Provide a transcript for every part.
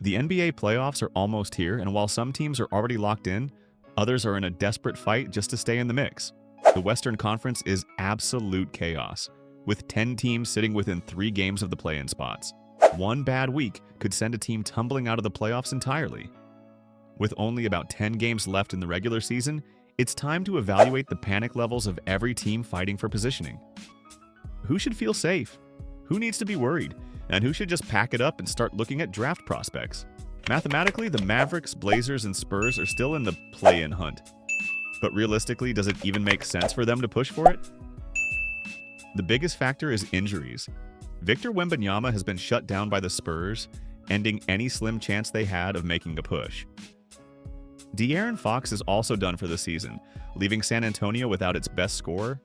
The NBA playoffs are almost here, and while some teams are already locked in, others are in a desperate fight just to stay in the mix. The Western Conference is absolute chaos, with 10 teams sitting within 3 games of the play-in spots. One bad week could send a team tumbling out of the playoffs entirely. With only about 10 games left in the regular season, it's time to evaluate the panic levels of every team fighting for positioning. Who should feel safe? Who needs to be worried? And who should just pack it up and start looking at draft prospects? Mathematically, the Mavericks, Blazers, and Spurs are still in the play-in hunt. But realistically, does it even make sense for them to push for it? The biggest factor is injuries. Victor Wembanyama has been shut down by the Spurs, ending any slim chance they had of making a push. De'Aaron Fox is also done for the season, leaving San Antonio without its best scorer.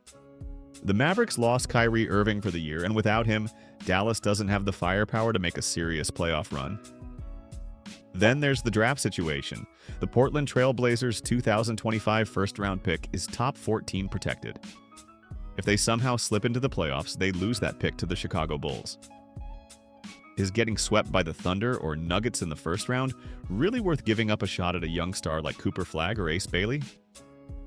The Mavericks lost Kyrie Irving for the year, and without him, Dallas doesn't have the firepower to make a serious playoff run. Then there's the draft situation. The Portland Trail Blazers' 2025 first-round pick is top 14 protected. If they somehow slip into the playoffs, they lose that pick to the Chicago Bulls. Is getting swept by the Thunder or Nuggets in the first round really worth giving up a shot at a young star like Cooper Flagg or Ace Bailey?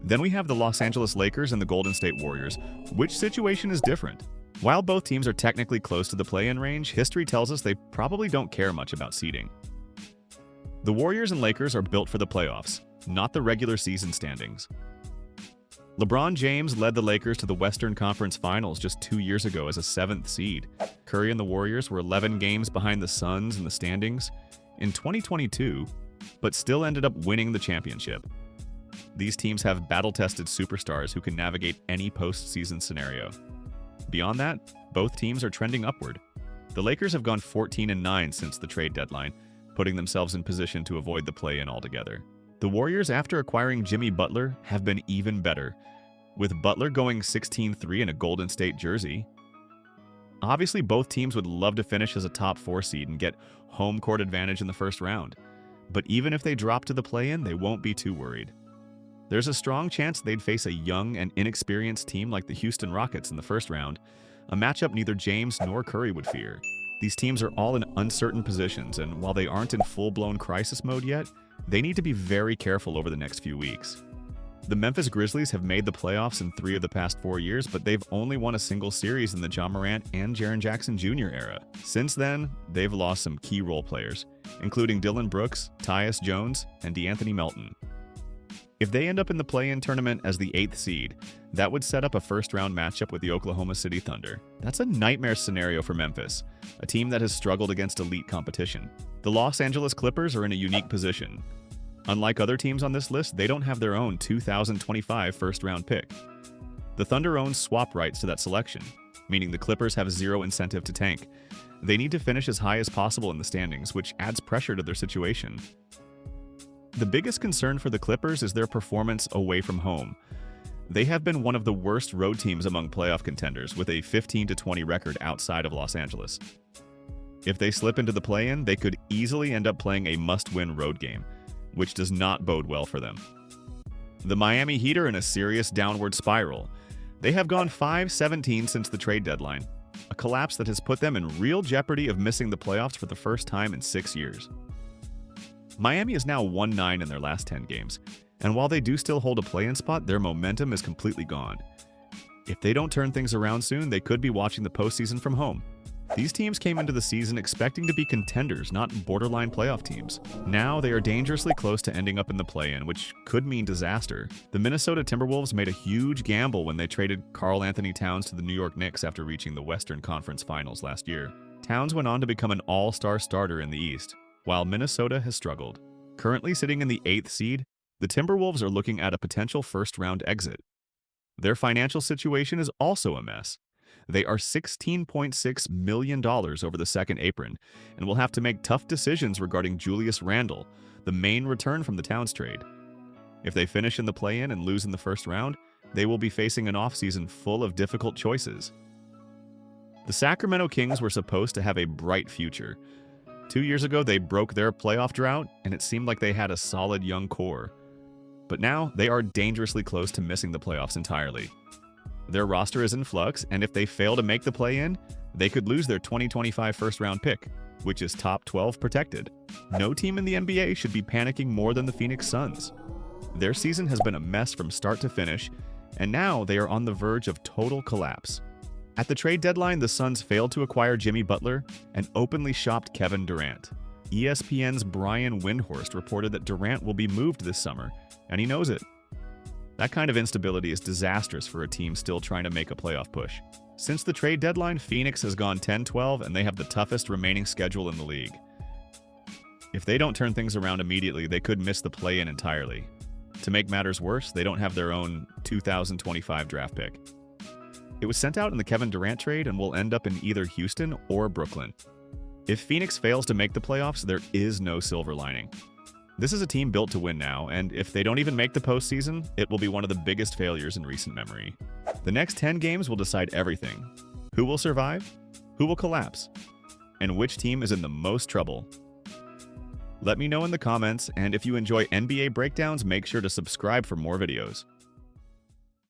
Then we have the Los Angeles Lakers and the Golden State Warriors. Which situation is different? While both teams are technically close to the play-in range, history tells us they probably don't care much about seeding. The Warriors and Lakers are built for the playoffs, not the regular season standings. LeBron James led the Lakers to the Western Conference Finals just 2 years ago as a 7th seed. Curry and the Warriors were 11 games behind the Suns in the standings in 2022, but still ended up winning the championship. These teams have battle-tested superstars who can navigate any postseason scenario. Beyond that, both teams are trending upward. The Lakers have gone 14-9 since the trade deadline, putting themselves in position to avoid the play-in altogether. The Warriors, after acquiring Jimmy Butler, have been even better, with Butler going 16-3 in a Golden State jersey. Obviously, both teams would love to finish as a top 4 seed and get home court advantage in the first round. But even if they drop to the play-in, they won't be too worried. There's a strong chance they'd face a young and inexperienced team like the Houston Rockets in the first round, a matchup neither James nor Curry would fear. These teams are all in uncertain positions, and while they aren't in full-blown crisis mode yet, they need to be very careful over the next few weeks. The Memphis Grizzlies have made the playoffs in 3 of the past 4 years, but they've only won a single series in the Ja Morant and Jaren Jackson Jr. era. Since then, they've lost some key role players, including Dillon Brooks, Tyus Jones, and DeAnthony Melton. If they end up in the play-in tournament as the 8th seed, that would set up a first-round matchup with the Oklahoma City Thunder. That's a nightmare scenario for Memphis, a team that has struggled against elite competition. The Los Angeles Clippers are in a unique position. Unlike other teams on this list, they don't have their own 2025 first-round pick. The Thunder owns swap rights to that selection, meaning the Clippers have zero incentive to tank. They need to finish as high as possible in the standings, which adds pressure to their situation. The biggest concern for the Clippers is their performance away from home. They have been one of the worst road teams among playoff contenders, with a 15-20 record outside of Los Angeles. If they slip into the play-in, they could easily end up playing a must-win road game, which does not bode well for them. The Miami Heat are in a serious downward spiral. They have gone 5-17 since the trade deadline, a collapse that has put them in real jeopardy of missing the playoffs for the first time in 6 years. Miami is now 1-9 in their last 10 games, and while they do still hold a play-in spot, their momentum is completely gone. If they don't turn things around soon, they could be watching the postseason from home. These teams came into the season expecting to be contenders, not borderline playoff teams. Now they are dangerously close to ending up in the play-in, which could mean disaster. The Minnesota Timberwolves made a huge gamble when they traded Karl Anthony Towns to the New York Knicks after reaching the Western Conference Finals last year. Towns went on to become an all-star starter in the East, while Minnesota has struggled. Currently sitting in the 8th seed, the Timberwolves are looking at a potential first-round exit. Their financial situation is also a mess. They are $16.6 million over the second apron and will have to make tough decisions regarding Julius Randle, the main return from the Towns trade. If they finish in the play-in and lose in the first round, they will be facing an offseason full of difficult choices. The Sacramento Kings were supposed to have a bright future. 2 years ago, they broke their playoff drought, and it seemed like they had a solid young core. But now, they are dangerously close to missing the playoffs entirely. Their roster is in flux, and if they fail to make the play-in, They could lose their 2025 first-round pick, which is top 12 protected. No team in the NBA should be panicking more than the Phoenix Suns. Their season has been a mess from start to finish, and now they are on the verge of total collapse. At the trade deadline, the Suns failed to acquire Jimmy Butler and openly shopped Kevin Durant. ESPN's Brian Windhorst reported that Durant will be moved this summer, and he knows it. That kind of instability is disastrous for a team still trying to make a playoff push. Since the trade deadline, Phoenix has gone 10-12, and they have the toughest remaining schedule in the league. If they don't turn things around immediately, they could miss the play-in entirely. To make matters worse, they don't have their own 2025 draft pick. It was sent out in the Kevin Durant trade and will end up in either Houston or Brooklyn. If Phoenix fails to make the playoffs, there is no silver lining. This is a team built to win now, and if they don't even make the postseason, it will be one of the biggest failures in recent memory. The next 10 games will decide everything. Who will survive? Who will collapse? And which team is in the most trouble? Let me know in the comments, and if you enjoy NBA breakdowns, make sure to subscribe for more videos.